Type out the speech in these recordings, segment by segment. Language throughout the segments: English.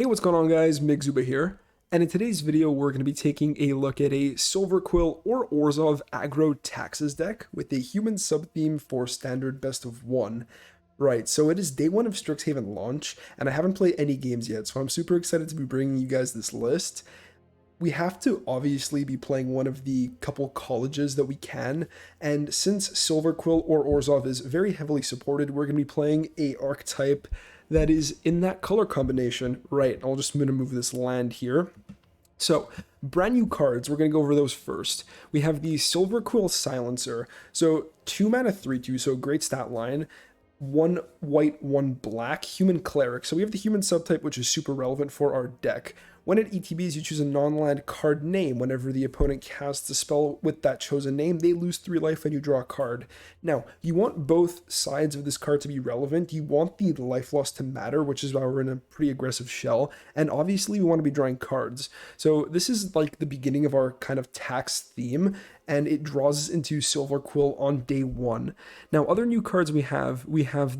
Hey, what's going on guys? MigZuba here, and in today's video we're going to be taking a look at a SILVERQUILL or Orzhov aggro taxes deck with a human sub-theme for standard best of one. Right, so it is day one of Strixhaven launch, and I haven't played any games yet, so I'm super excited to be bringing you guys this list. We have to obviously be playing one of the couple colleges that we can, and since SILVERQUILL or Orzhov is very heavily supported, we're going to be playing a archetype that is in that color combination. Right, I'm just going to move this land here. So, brand new cards, we're going to go over those first. We have the SILVERQUILL Silencer, so 2 mana 3/2, so great stat line. 1 white, 1 black, human cleric. So we have the human subtype, which is super relevant for our deck. When it ETBs, you choose a non-land card name. Whenever the opponent casts a spell with that chosen name, they lose 3 life and you draw a card. Now, you want both sides of this card to be relevant. You want the life loss to matter, which is why we're in a pretty aggressive shell. And obviously, we want to be drawing cards. So this is like the beginning of our kind of tax theme, and it draws us into SILVERQUILL on day one. Now, other new cards we have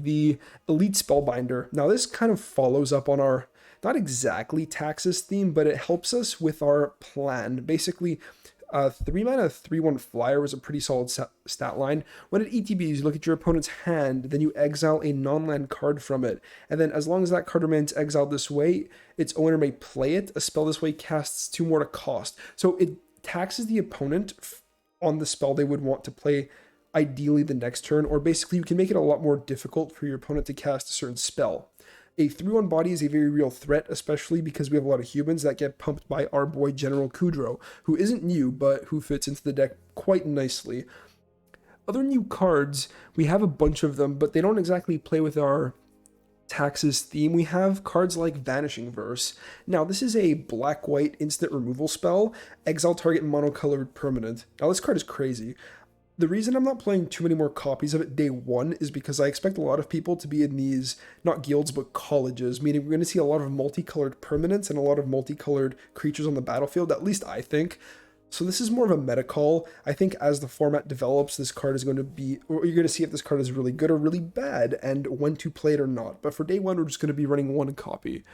the Elite Spellbinder. Now, this kind of follows up on our, not exactly taxes theme, but it helps us with our plan. Basically, 3 mana 3/1 flyer is a pretty solid stat line. When it ETBs, you look at your opponent's hand, then you exile a non-land card from it. And then as long as that card remains exiled this way, its owner may play it. A spell this way casts 2 more to cost. So it taxes the opponent on the spell they would want to play ideally the next turn, or basically you can make it a lot more difficult for your opponent to cast a certain spell. A 3/1 body is a very real threat, especially because we have a lot of humans that get pumped by our boy General Kudrow, who isn't new, but who fits into the deck quite nicely. Other new cards, we have a bunch of them, but they don't exactly play with our taxes theme. We have cards like Vanishing Verse. Now, this is a black-white instant removal spell, exile target monocolored permanent. Now, this card is crazy. The reason I'm not playing too many more copies of it day one is because I expect a lot of people to be in these, not guilds, but colleges, meaning we're going to see a lot of multicolored permanents and a lot of multicolored creatures on the battlefield, at least I think. So this is more of a meta call. I think as the format develops, this card is going to be, or you're going to see if this card is really good or really bad, and when to play it or not. But for day one, we're just going to be running one copy.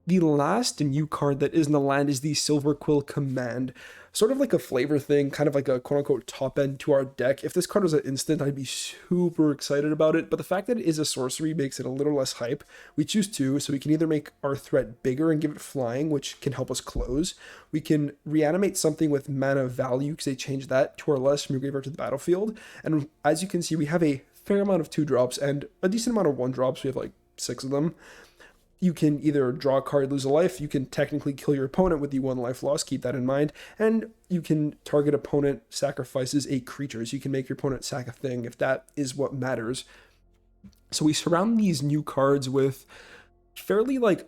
The last new card that is in the land is the SILVERQUILL Command. Sort of like a flavor thing, kind of like a quote-unquote top end to our deck. If this card was an instant, I'd be super excited about it, but the fact that it is a sorcery makes it a little less hype. We choose 2, so we can either make our threat bigger and give it flying, which can help us close. We can reanimate something with mana value, because they change that to our less from your graveyard to the battlefield. And as you can see, we have a fair amount of 2-drops and a decent amount of 1-drops. We have like 6 of them. You can either draw a card, lose a life, you can technically kill your opponent with the 1 life loss, keep that in mind, and you can target opponent sacrifices a creature, so you can make your opponent sack a thing if that is what matters. So we surround these new cards with fairly like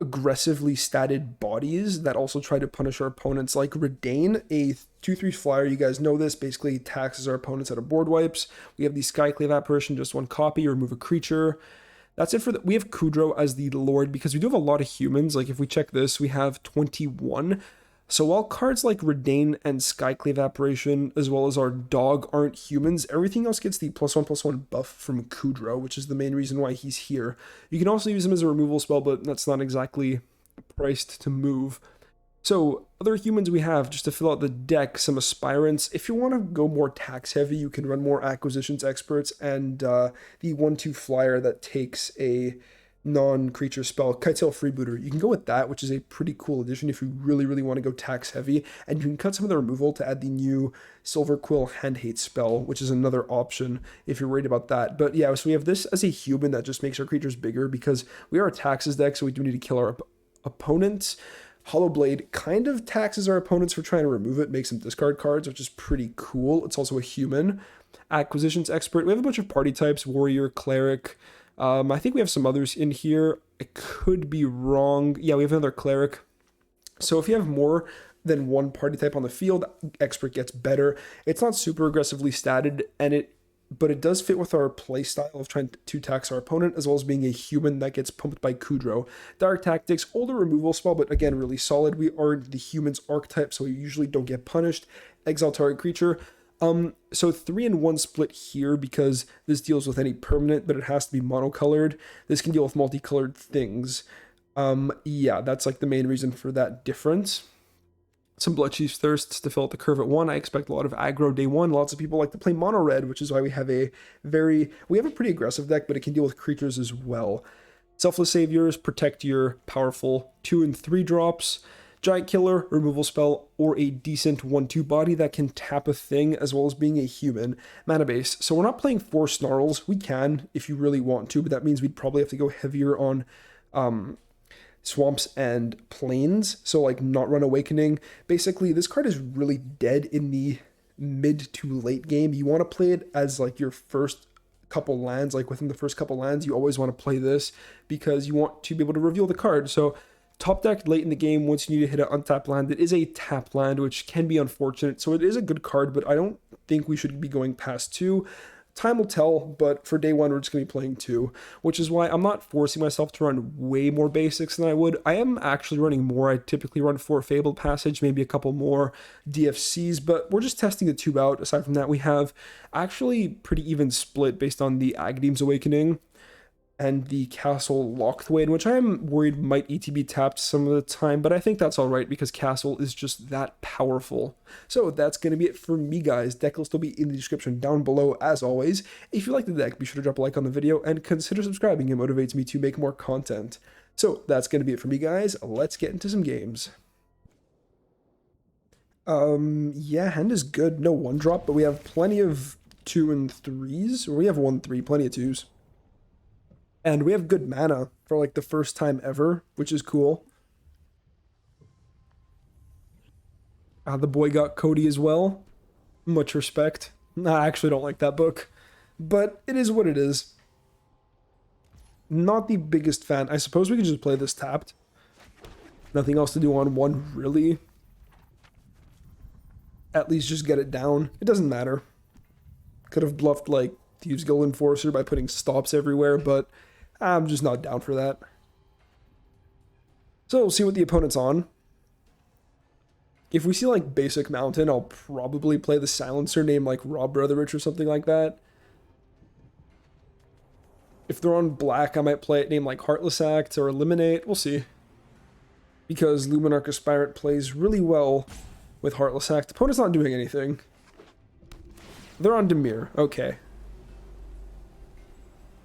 aggressively statted bodies that also try to punish our opponents, like Redain, a 2/3 flyer. You guys know this, basically taxes our opponents out of board wipes. We have the Skyclave Apparition, just 1 copy, remove a creature. That's it for we have Kudrow as the Lord because we do have a lot of humans. Like if we check this, we have 21. So while cards like Redain and Skyclave Apparition, as well as our dog, aren't humans, everything else gets the +1/+1 buff from Kudrow, which is the main reason why he's here. You can also use him as a removal spell, but that's not exactly priced to move. So, other humans we have, just to fill out the deck, some aspirants. If you want to go more tax heavy, you can run more acquisitions experts and the 1/2 flyer that takes a non-creature spell, Kitesail Freebooter. You can go with that, which is a pretty cool addition if you really want to go tax heavy. And you can cut some of the removal to add the new SILVERQUILL Hand Hate spell, which is another option if you're worried about that. But yeah, so we have this as a human that just makes our creatures bigger because we are a taxes deck, so we do need to kill our opponents. Hollow Blade kind of taxes our opponents for trying to remove it, makes them discard cards, which is pretty cool. It's also a human. Acquisitions Expert. We have a bunch of party types, Warrior, Cleric. I think we have some others in here. I could be wrong. Yeah, we have another Cleric. So if you have more than 1 party type on the field, Expert gets better. It's not super aggressively statted, but it does fit with our playstyle of trying to tax our opponent, as well as being a human that gets pumped by Kudrow. Dark Tactics, older removal spell, but again, really solid. We are the human's archetype, so we usually don't get punished. Exile target creature. So 3-in-1 split here because this deals with any permanent, but it has to be monocolored. This can deal with multicolored things. Yeah, that's like the main reason for that difference. Some Bloodchief's Thirsts to fill out the curve at 1. I expect a lot of aggro day 1. Lots of people like to play mono red, which is why we have a pretty aggressive deck, but it can deal with creatures as well. Selfless Saviors protect your powerful 2 and 3 drops. Giant Killer, removal spell, or a decent 1/2 body that can tap a thing, as well as being a human. Mana base. So we're not playing 4 Snarls. We can, if you really want to, but that means we'd probably have to go heavier on swamps and plains, so like not run Awakening. Basically, this card is really dead in the mid to late game. You want to play it as like your first couple lands, like within the first couple lands, you always want to play this because you want to be able to reveal the card. So top deck late in the game, once you need to hit an untapped land, it is a tap land, which can be unfortunate. So it is a good card, but I don't think we should be going past 2. Time will tell, but for day 1, we're just going to be playing 2, which is why I'm not forcing myself to run way more basics than I would. I am actually running more. I typically run 4 Fabled Passage, maybe a couple more DFCs, but we're just testing the 2 out. Aside from that, we have actually pretty even split based on the Aghanim Awakening and the Castle Lockthwaite, which I am worried might ETB tapped some of the time, but I think that's alright because Castle is just that powerful. So that's going to be it for me, guys. Deck will still be in the description down below, as always. If you like the deck, be sure to drop a like on the video and consider subscribing. It motivates me to make more content. So that's going to be it for me, guys. Let's get into some games. Yeah, hand is good. No 1-drop, but we have plenty of 2 and 3s. Or we have 1/3, plenty of 2s. And we have good mana for like the first time ever, which is cool. The boy got Cody as well. Much respect. I actually don't like that book, but it is what it is. Not the biggest fan. I suppose we could just play this tapped. Nothing else to do on 1, really. At least just get it down. It doesn't matter. Could have bluffed like Thieves Guild Enforcer by putting stops everywhere, but I'm just not down for that. So we'll see what the opponent's on. If we see like basic mountain, I'll probably play the silencer name like Rob Brotherich or something like that. If they're on black, I might play it name like Heartless Act or Eliminate. We'll see. Because Luminarch Aspirant plays really well with Heartless Act. Opponent's not doing anything. They're on Dimir. Okay.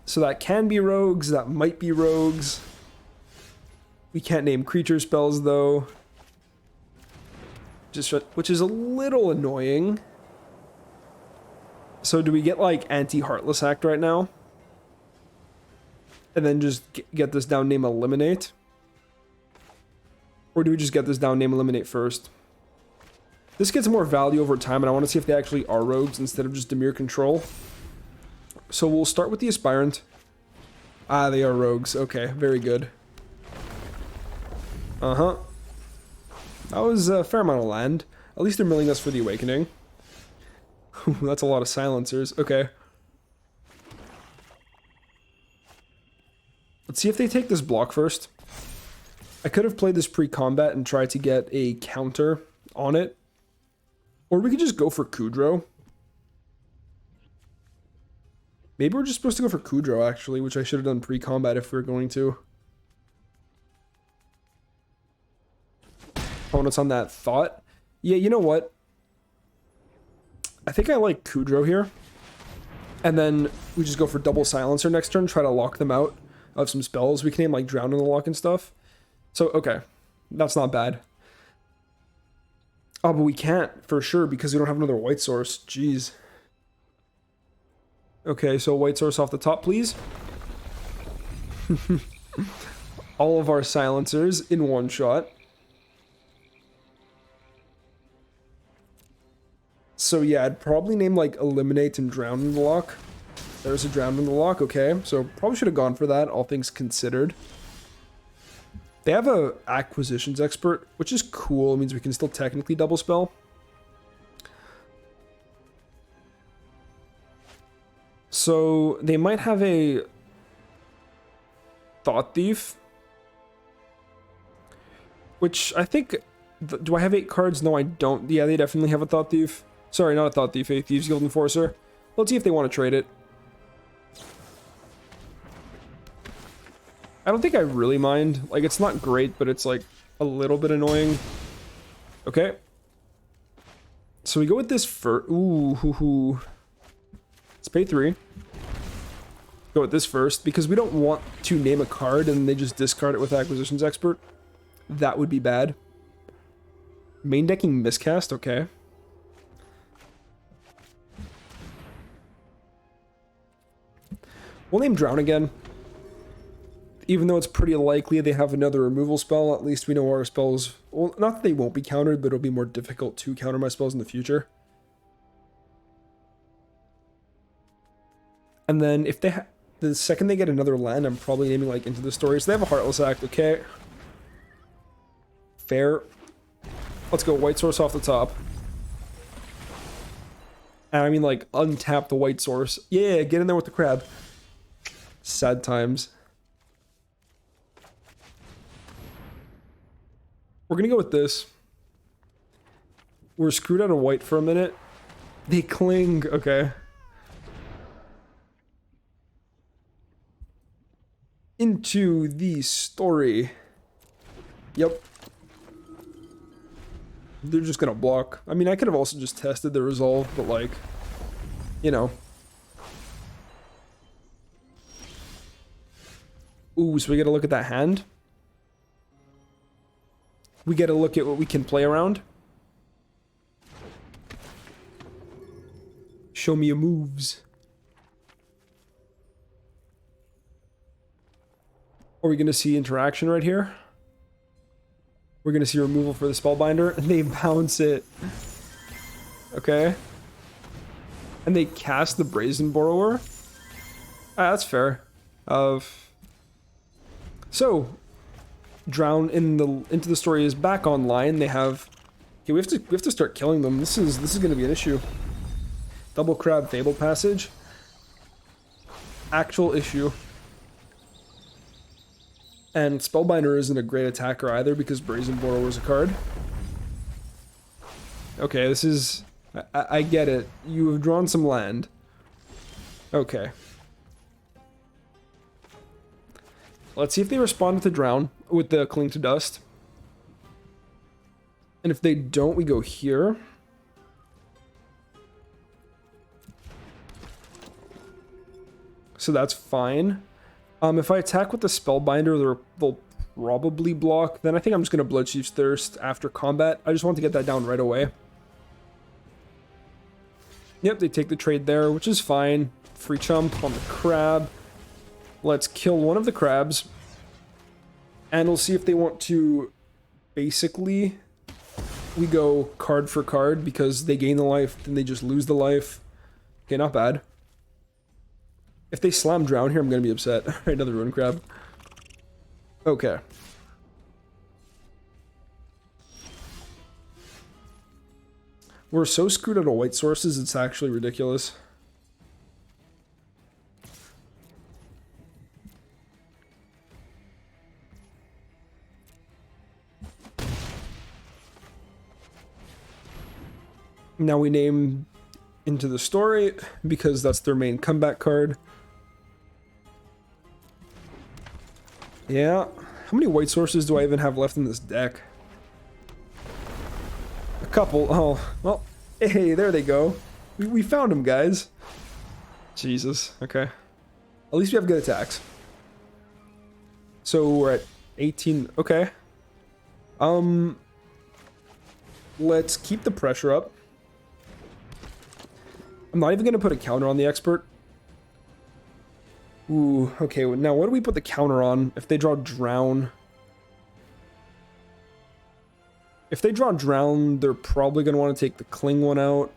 So that can be rogues, that might be rogues. We can't name creature spells though. Which is a little annoying. So do we get like anti-Heartless Act right now? And then just get this down, name Eliminate? Or do we just get this down, name Eliminate first? This gets more value over time, and I want to see if they actually are rogues instead of just Dimir control. So we'll start with the Aspirant. Ah, they are rogues. Okay, very good. Uh-huh. That was a fair amount of land. At least they're milling us for the Awakening. That's a lot of silencers. Okay. Let's see if they take this block first. I could have played this pre-combat and tried to get a counter on it. Or we could just go for Kudro. Maybe we're just supposed to go for Kudro, actually, which I should have done pre-combat if we were going to. Opponents on that thought. Yeah, you know what? I think I like Kudro here. And then we just go for double silencer next turn, try to lock them out of some spells. We can name like Drown in the Lock and stuff. So, okay. That's not bad. Oh, but we can't, for sure, because we don't have another white source. Jeez. Okay, so white source off the top, please. All of our silencers in one shot. So yeah, I'd probably name like Eliminate and Drown in the Lock. There's a Drown in the Lock, okay. So probably should have gone for that, all things considered. They have a Acquisitions Expert, which is cool. It means we can still technically double spell. So they might have a Thought Thief, which I think, do I have 8 cards? No, I don't. Yeah, they definitely have a Thought Thief. Sorry, not a Thought Thief, a Thieves Guild Enforcer. Let's see if they want to trade it. I don't think I really mind. Like, it's not great, but it's like a little bit annoying. Okay. So we go with this first. Ooh, hoo, hoo. Let's pay 3. Go with this first, because we don't want to name a card and they just discard it with Acquisitions Expert. That would be bad. Main decking miscast, okay. We'll name Drown again. Even though it's pretty likely they have another removal spell, at least we know our spells... Well, not that they won't be countered, but it'll be more difficult to counter my spells in the future. And then if they the second they get another land, I'm probably naming like Into the Story. So they have a Heartless Act, okay. Fair. Let's go White Source off the top. And I mean like untap the White Source. Yeah, get in there with the crab. Sad times. We're gonna go with this. We're screwed out of white for a minute. They cling, okay. Into the Story. Yep. They're just gonna block. I mean, I could have also just tested the resolve, but like, you know. Ooh, so we gotta look at that hand. We gotta look at what we can play around. Show me your moves. Are we gonna see interaction right here? We're gonna see removal for the Spellbinder, and they bounce it. Okay. And they cast the Brazen Borrower. Ah, that's fair. So, Drown in the Into the Story is back online. They have... Okay, we have to start killing them. This is gonna be an issue. Double Crab Fable Passage. Actual issue. And Spellbinder isn't a great attacker either because Brazen Borrower is a card. Okay, this is... I get it. You have drawn some land. Okay. Let's see if they respond to Drown with the Cling to Dust. And if they don't, we go here. So that's fine. If I attack with the Spellbinder, they'll probably block. Then I think I'm just going to Bloodchief's Thirst after combat. I just want to get that down right away. Yep, they take the trade there, which is fine. Free chump on the crab. Let's kill one of the crabs. And we'll see if they want to... Basically, we go card for card because they gain the life, then they just lose the life. Okay, not bad. If they slam Drown here, I'm going to be upset. Another Ruin Crab. Okay. We're so screwed out of white sources, it's actually ridiculous. Now we name Into the Story because that's their main comeback card. Yeah. How many white sources do I even have left in this deck? A couple. Oh, well, hey, there they go. We found them, guys. Jesus. Okay. At least we have good attacks. So we're at 18. Okay. Let's keep the pressure up. I'm not even going to put a counter on the expert. Ooh, okay, now what do we put the counter on if they draw Drown? If they draw Drown, they're probably going to want to take the Cling one out.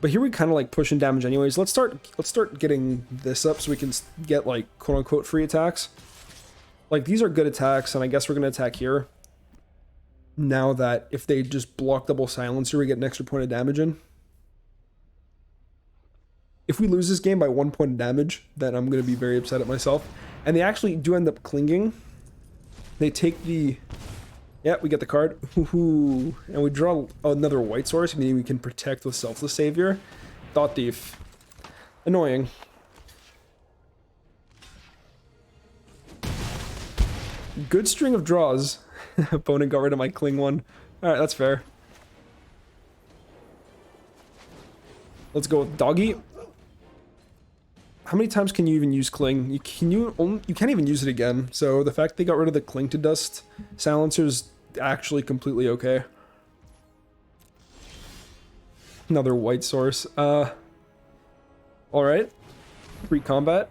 But here we kind of like pushing damage anyways. Let's start getting this up so we can get like quote-unquote free attacks. Like these are good attacks, and I guess we're going to attack here. Now that if they just block double Silencer, we get an extra point of damage in. If we lose this game by 1 point of damage, then I'm going to be very upset at myself. And they actually do end up clinging. They take the... Yeah, we get the card. And we draw another white source, meaning we can protect with Selfless Savior. Thought Thief. Annoying. Good string of draws. Opponent got rid of my Cling one. Alright, that's fair. Let's go with Doggy. How many times can you even use Cling? You can't even use it again. So the fact they got rid of the Cling to Dust silencer is actually completely okay. Another white source. Alright. Free combat.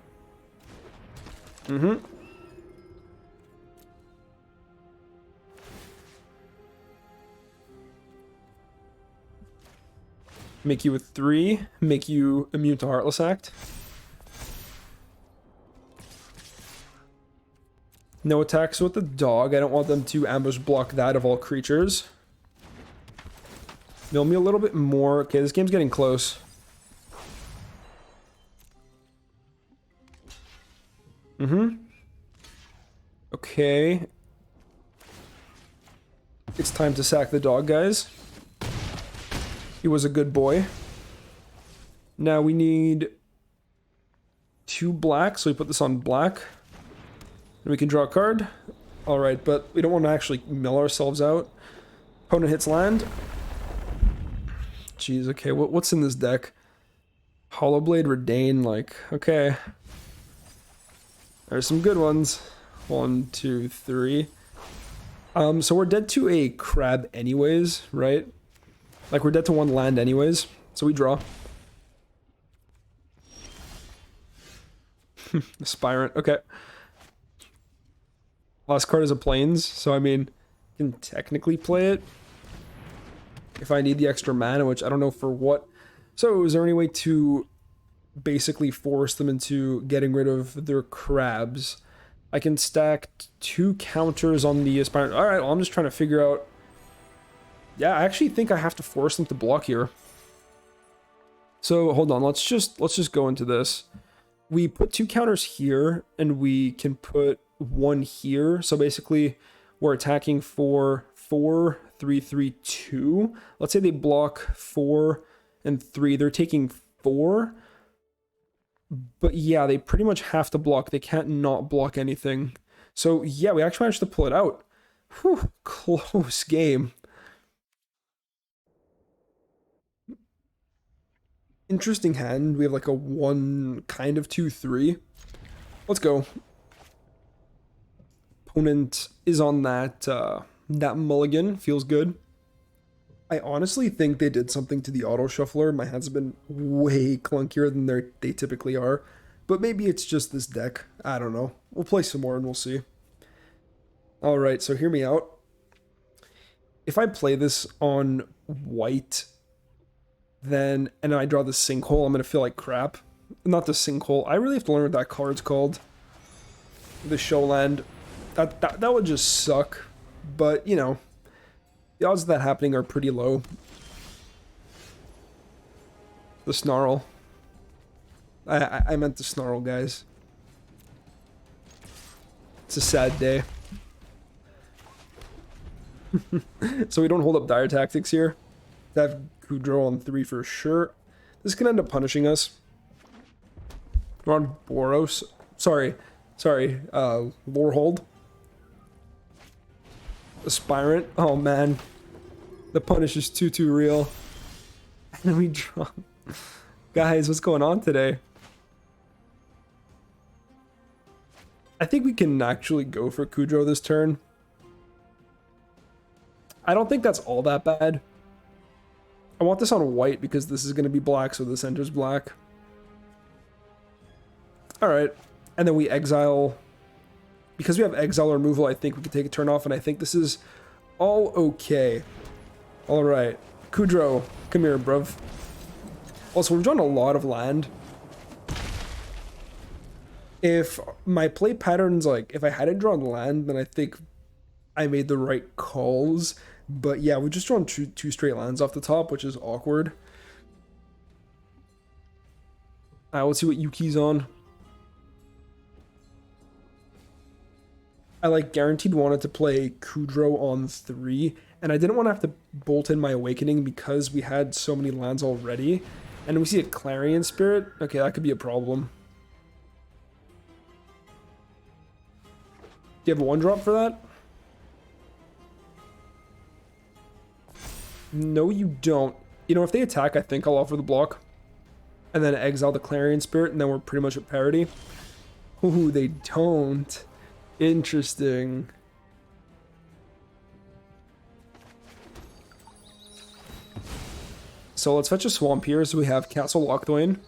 Make you with 3. Make you immune to Heartless Act. No attacks with the dog. I don't want them to ambush block that of all creatures. Mill me a little bit more. Okay, this game's getting close. Okay. It's time to sack the dog, guys. He was a good boy. Now we need 2 black, so we put this on black. And we can draw a card. Alright, but we don't want to actually mill ourselves out. Opponent hits land. Jeez, okay, what's in this deck? Hollowblade, Redain, like, okay. There's some good ones. 1, 2, 3. So we're dead to a crab anyways, right? Like, we're dead to 1 land anyways, so we draw. Aspirant, okay. Last card is a Plains, so I mean, I can technically play it if I need the extra mana, which I don't know for what. So is there any way to basically force them into getting rid of their crabs? I can stack 2 counters on the Aspirant. Alright, well, I'm just trying to figure out. Yeah, I actually think I have to force them to block here. So hold on, let's just go into this. We put 2 counters here, and we can put 1 here. So basically, we're attacking for 4, 3, 3, 2. Let's say they block 4 and 3. They're taking 4. But yeah, they pretty much have to block. They can't not block anything. So yeah, we actually managed to pull it out. Whew, close game. Interesting hand. We have like a 1 kind of 2, 3. Let's go. Opponent is on that that mulligan. Feels good. I honestly think they did something to the auto shuffler. My hands have been way clunkier than they typically are. But maybe it's just this deck. I don't know. We'll play some more and we'll see. Alright, so hear me out. If I play this on white, then, and I draw the sinkhole, I'm going to feel like crap. Not the sinkhole. I really have to learn what that card's called. The Showland. That would just suck. But, you know, the odds of that happening are pretty low. The Snarl. I meant the Snarl, guys. It's a sad day. So we don't hold up Dire Tactics here. I have Kudro on 3 for sure. This can end up punishing us. We're on Boros. Sorry, Lorehold. Aspirant. Oh man. The punish is too real. And we draw. Guys, what's going on today? I think we can actually go for Kudro this turn. I don't think that's all that bad. I want this on white because this is going to be black, so the center's black. Alright. And then we exile. Because we have exile removal, I think we can take a turn off, and I think this is all okay. Alright. Kudro, come here, bruv. Also, we're drawing a lot of land. If my play pattern's like, if I hadn't drawn land, then I think I made the right calls. But yeah, we just drawn two straight lands off the top, which is awkward. Let's see what Yuki's on. I like guaranteed wanted to play Kudro on 3, and I didn't want to have to bolt in my Awakening because we had so many lands already. And we see a Clarion Spirit. Okay, that could be a problem. you have a 1-drop for that? No, you don't. You know, if they attack, I think I'll offer the block. And then exile the Clarion Spirit, and then we're pretty much at parity. Ooh, they don't. Interesting. So let's fetch a Swamp here, so we have Castle Lochthwain.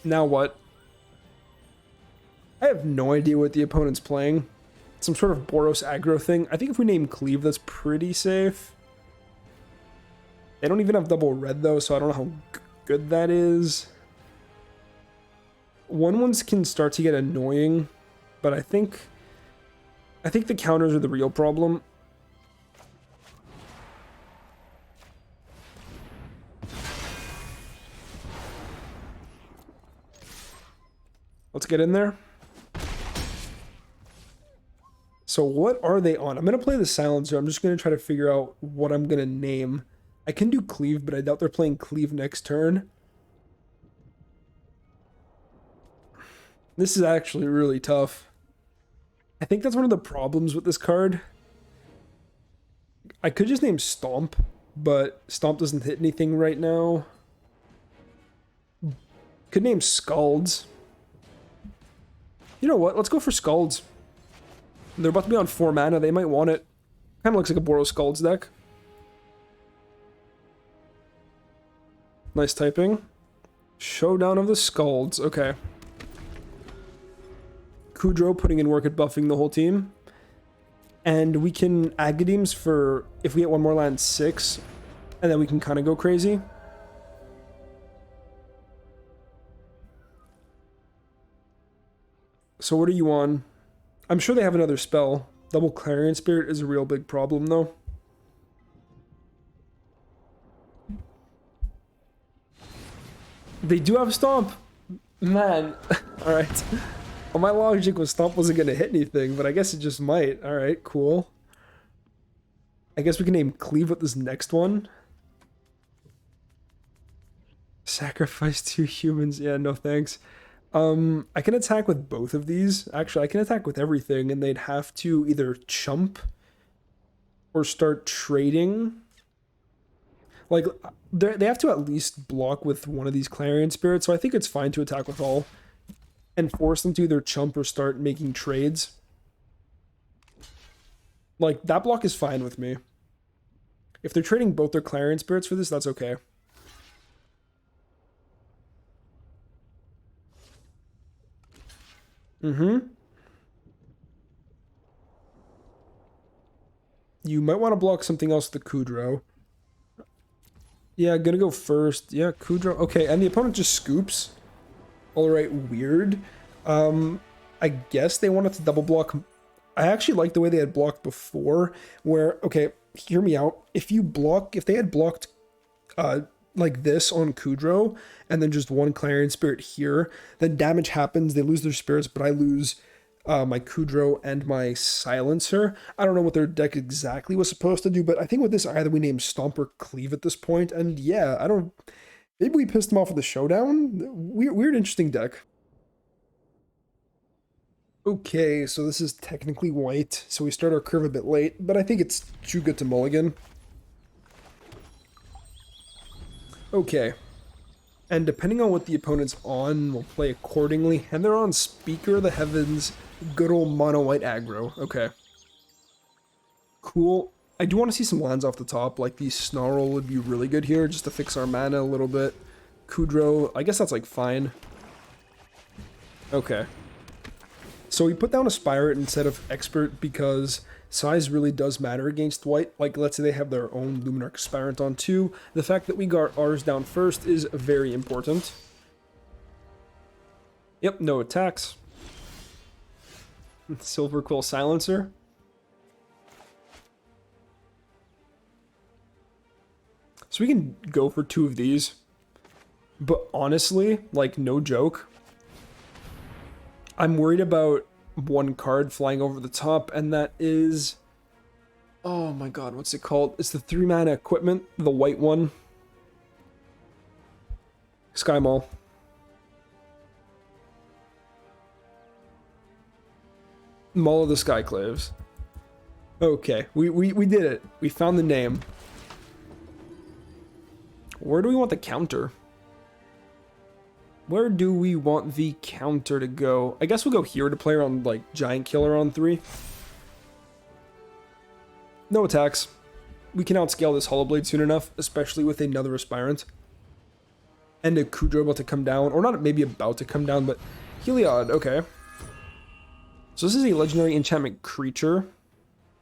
Now what? I have no idea what the opponent's playing. Some sort of Boros aggro thing. I think if we name Cleave, that's pretty safe. They don't even have double red though, so I don't know how good that is. 1/1s can start to get annoying, but I think the counters are the real problem. Let's get in there. So what are they on? I'm going to play the Silencer. I'm just going to try to figure out what I'm going to name. I can do Cleave, but I doubt they're playing Cleave next turn. This is actually really tough. I think that's one of the problems with this card. I could just name Stomp, but Stomp doesn't hit anything right now. Could name Scalds. You know what? Let's go for Scalds. They're about to be on 4 mana. They might want it. Kind of looks like a Boros Scalds deck. Nice typing. Showdown of the Scalds. Okay. Kudro putting in work at buffing the whole team. And we can Agadeems for if we get one more land 6. And then we can kind of go crazy. So what are you on? I'm sure they have another spell. Double Clarion Spirit is a real big problem though. They do have Stomp. Man. Alright. Well, my logic was Stomp wasn't going to hit anything, but I guess it just might. Alright, cool. I guess we can name Cleave with this next one. Sacrifice 2 humans. Yeah, no thanks. I can attack with both of these. Actually, I can attack with everything, and they'd have to either chump or start trading. Like, they have to at least block with one of these Clarion Spirits, so I think it's fine to attack with all. And force them to either chump or start making trades. Like, that block is fine with me. If they're trading both their Clarion Spirits for this, that's okay. You might want to block something else with the Kudro. Yeah, gonna go first. Yeah, Kudro. Okay, and the opponent just scoops. Alright, weird. I guess they wanted to double block. I actually like the way they had blocked before, where, okay, hear me out. If they had blocked, like this on Kudro, and then just one Clarion Spirit here, then damage happens, they lose their spirits, but I lose my Kudro and my Silencer. I don't know what their deck exactly was supposed to do, but I think with this, either we name Stomp or Cleave at this point, and yeah, maybe we pissed them off with the Showdown? Weird, interesting deck. Okay, so this is technically white, so we start our curve a bit late, but I think it's too good to mulligan. Okay. And depending on what the opponent's on, we'll play accordingly. And they're on Speaker of the Heavens, good old mono white aggro. Okay. Cool. I do want to see some lands off the top, like the Snarl would be really good here, just to fix our mana a little bit. Kudro, I guess that's like fine. Okay. So we put down a Spirit instead of Expert because size really does matter against white. Like, let's say they have their own Luminarch Aspirant on 2. The fact that we got ours down first is very important. Yep, no attacks. Silverquill Silencer. So we can go for 2 of these. But honestly, like, no joke, I'm worried about one card flying over the top, and that is... Oh my god, what's it called? It's the 3-mana equipment, the white one. Sky Mall. Maul of the Skyclaves. Okay, we did it. We found the name. Where do we want the counter? Where do we want the counter to go? I guess we'll go here to play around, like, Giant Killer on 3. No attacks. We can outscale this Hollowblade soon enough, especially with another Aspirant. And a Kudro about to come down, or not maybe about to come down, but Heliod, okay. So this is a legendary enchantment creature,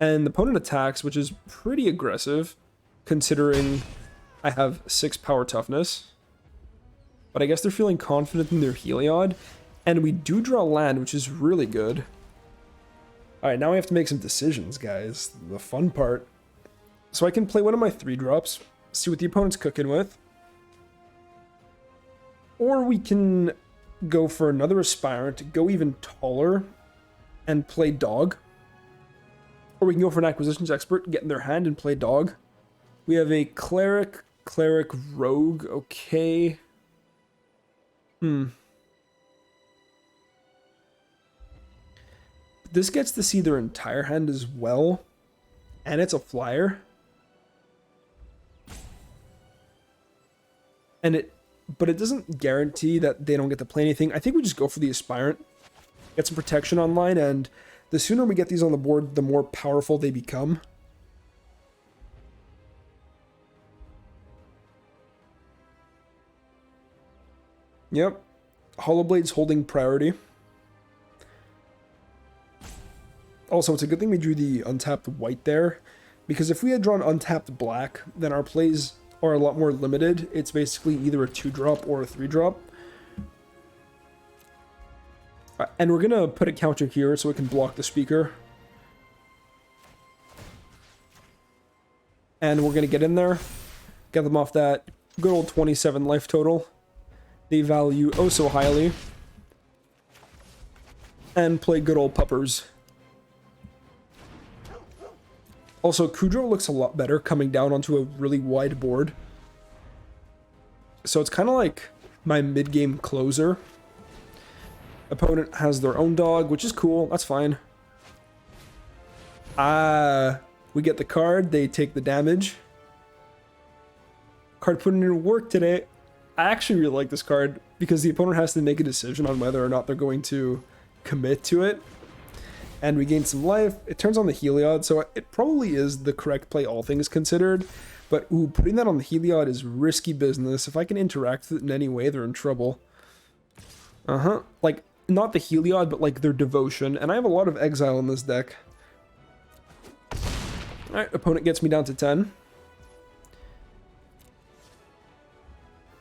and the opponent attacks, which is pretty aggressive, considering I have 6 power toughness. But I guess they're feeling confident in their Heliod, and we do draw land, which is really good. Alright, now I have to make some decisions, guys. The fun part. So I can play one of my 3-drops, see what the opponent's cooking with. Or we can go for another Aspirant, go even taller, and play Dog. Or we can go for an Acquisitions Expert, get in their hand and play Dog. We have a Cleric, Rogue, okay. This gets to see their entire hand as well, and it's a flyer. But it doesn't guarantee that they don't get to play anything. I think we just go for the Aspirant, get some protection online, and the sooner we get these on the board, the more powerful they become. Yep, Hollowblade's holding priority. Also, it's a good thing we drew the untapped white there, because if we had drawn untapped black, then our plays are a lot more limited. It's basically either a 2-drop or a 3-drop. And we're gonna put a counter here so it can block the speaker. And we're gonna get in there, get them off that good old 27 life total. They value oh so highly. And play good old puppers. Also, Kudro looks a lot better coming down onto a really wide board. So it's kind of like my mid-game closer. Opponent has their own dog, which is cool. That's fine. We get the card. They take the damage. Card putting in work today. I actually really like this card because the opponent has to make a decision on whether or not they're going to commit to it. And we gain some life. It turns on the Heliod, so it probably is the correct play, all things considered. But, ooh, putting that on the Heliod is risky business. If I can interact with it in any way, they're in trouble. Like, not the Heliod, but, like, their Devotion. And I have a lot of Exile in this deck. Alright, opponent gets me down to 10.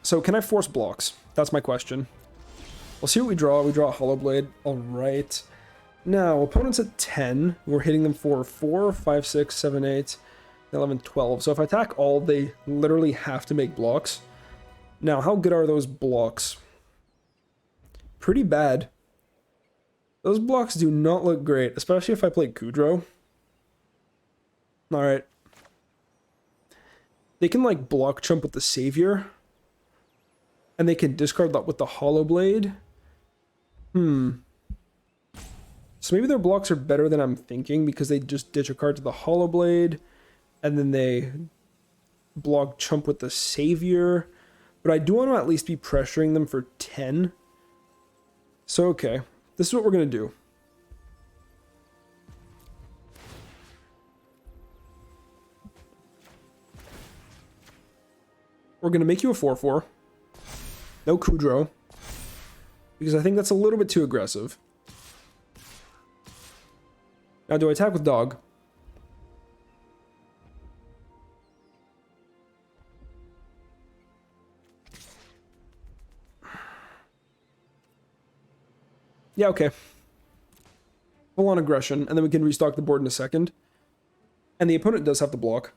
So, can I force blocks? That's my question. We'll see what we draw. We draw a Hollowblade. Alright. Now, opponent's at 10. We're hitting them for 4, 5, 6, 7, 8, 11, 12. So if I attack all, they literally have to make blocks. Now, how good are those blocks? Pretty bad. Those blocks do not look great, especially if I play Kudro. Alright. They can, like, block chump with the Savior. And they can discard that with the Hollowblade. So maybe their blocks are better than I'm thinking because they just ditch a card to the Hollowblade and then they block chump with the Savior. But I do want to at least be pressuring them for 10. So okay, this is what we're going to do. We're going to make you a 4/4. No Kudro. Because I think that's a little bit too aggressive. Now, do I attack with Dog? Yeah, okay. Full on aggression, and then we can restock the board in a second. And the opponent does have to block.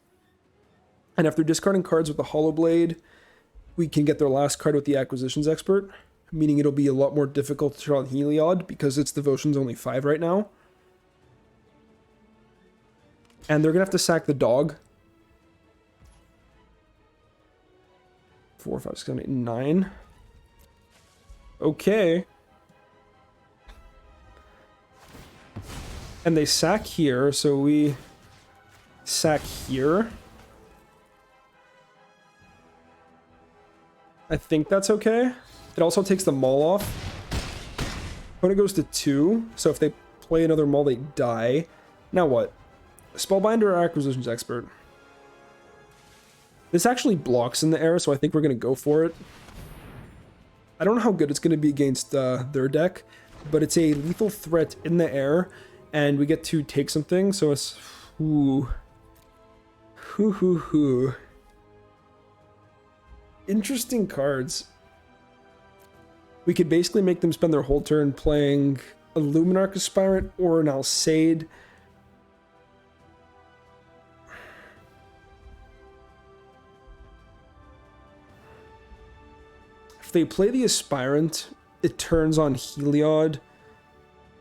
And after discarding cards with the Hollowblade, we can get their last card with the Acquisitions Expert, meaning it'll be a lot more difficult to draw Heliod because its Devotion's only 5 right now. And they're going to have to sack the Dog. 4, 5, 6, 7, 8, 9. Okay. And they sack here, so we sack here. I think that's okay. It also takes the maul off. Opponent goes to 2, so if they play another maul, they die. Now what? Spellbinder or Acquisitions Expert? This actually blocks in the air, so I think we're going to go for it. I don't know how good it's going to be against their deck, but it's a lethal threat in the air, and we get to take something, so it's... Ooh. Interesting cards. We could basically make them spend their whole turn playing a Luminarch Aspirant or an Alseid. If they play the Aspirant, it turns on Heliod.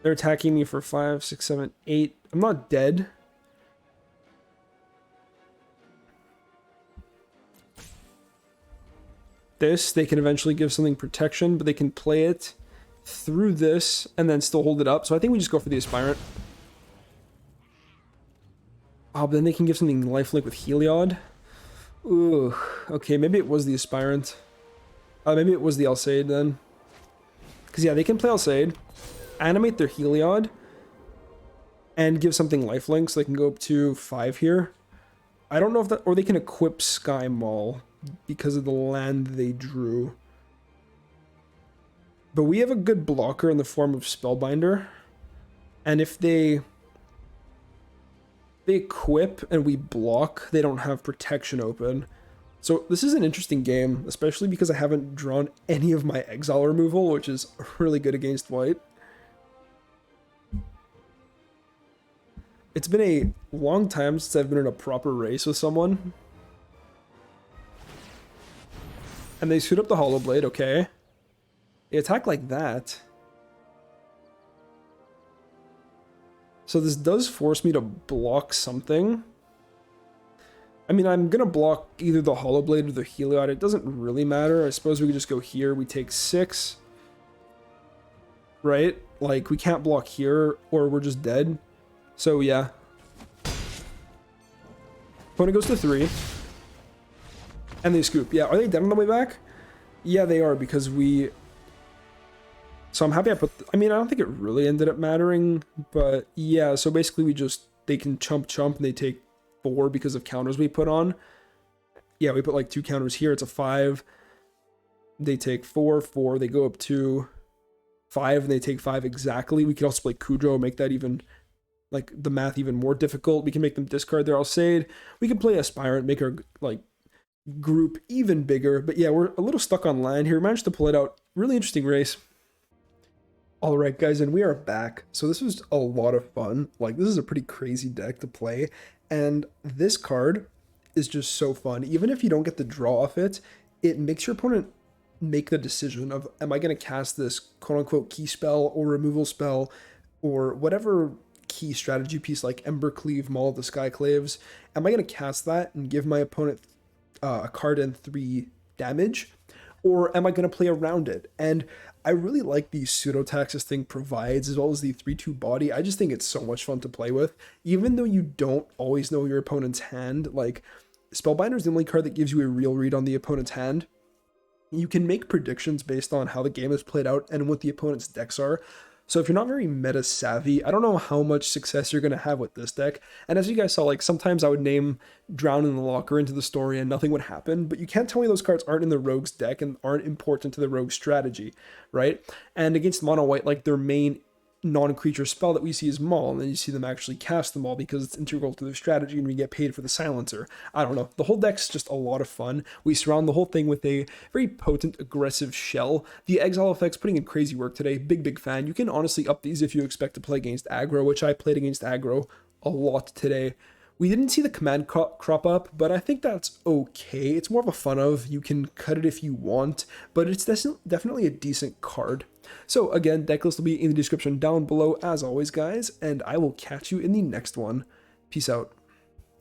They're attacking me for 5, 6, 7, 8. I'm not dead. This, they can eventually give something protection, but they can play it through this and then still hold it up. So I think we just go for the Aspirant. Oh, but then they can give something lifelink with Heliod. Ooh, okay, maybe it was the Aspirant. Maybe it was the Alseid then. Because yeah, they can play Alseid, animate their Heliod, and give something lifelink, so they can go up to 5 here. I don't know if that... Or they can equip Sky Maul because of the land they drew. But we have a good blocker in the form of Spellbinder. And if they equip and we block, they don't have protection open. So this is an interesting game, especially because I haven't drawn any of my exile removal, which is really good against white. It's been a long time since I've been in a proper race with someone. And they suit up the Hollow Blade, okay. They attack like that. So this does force me to block something. I mean, I'm going to block either the Hollow Blade or the Heliod. It doesn't really matter. I suppose we could just go here. We take 6. Right? Like, we can't block here or we're just dead. So, yeah. Opponent goes to 3. And they scoop. Yeah, are they dead on the way back? Yeah, they are, because we... So I'm happy I put... I mean, I don't think it really ended up mattering, but yeah, so basically we just... They can chump, and they take 4 because of counters we put on. Yeah, we put like 2 counters here. It's a 5. They take 4, 4. They go up to 5, and they take 5 exactly. We could also play Kudro, make that even... Like, the math even more difficult. We can make them discard their Alseid. We can play Aspirant, make our, like... group even bigger, but yeah, we're a little stuck on land here. We managed to pull it out. Really interesting race. All right, guys, and we are back. So this was a lot of fun. Like, this is a pretty crazy deck to play, and this card is just so fun. Even if you don't get the draw off it, it makes your opponent make the decision of, am I going to cast this quote-unquote key spell or removal spell or whatever key strategy piece like Embercleave, Maul of the Skyclaves. Am I going to cast that and give my opponent a card and 3 damage, or am I going to play around it? And I really like the pseudo-tax this thing provides, as well as the 3/2 body. I just think it's so much fun to play with, even though you don't always know your opponent's hand. Like, Spellbinder is the only card that gives you a real read on the opponent's hand. You can make predictions based on how the game is played out and what the opponent's decks are. So if you're not very meta savvy, I don't know how much success you're going to have with this deck. And as you guys saw, like, sometimes I would name Drown in the Locker into the story and nothing would happen, but you can't tell me those cards aren't in the rogue's deck and aren't important to the rogue strategy, right? And against mono white, like, their main non-creature spell that we see is Maul, and then you see them actually cast the Maul because it's integral to their strategy and we get paid for the silencer. I don't know. The whole deck's just a lot of fun. We surround the whole thing with a very potent, aggressive shell. The exile effects putting in crazy work today. Big fan. You can honestly up these if you expect to play against aggro, which I played against aggro a lot today. We didn't see the command crop up, but I think that's okay. It's more of a fun of, you can cut it if you want, but it's definitely a decent card. So again, deck list will be in the description down below as always, guys, and I will catch you in the next one. Peace out.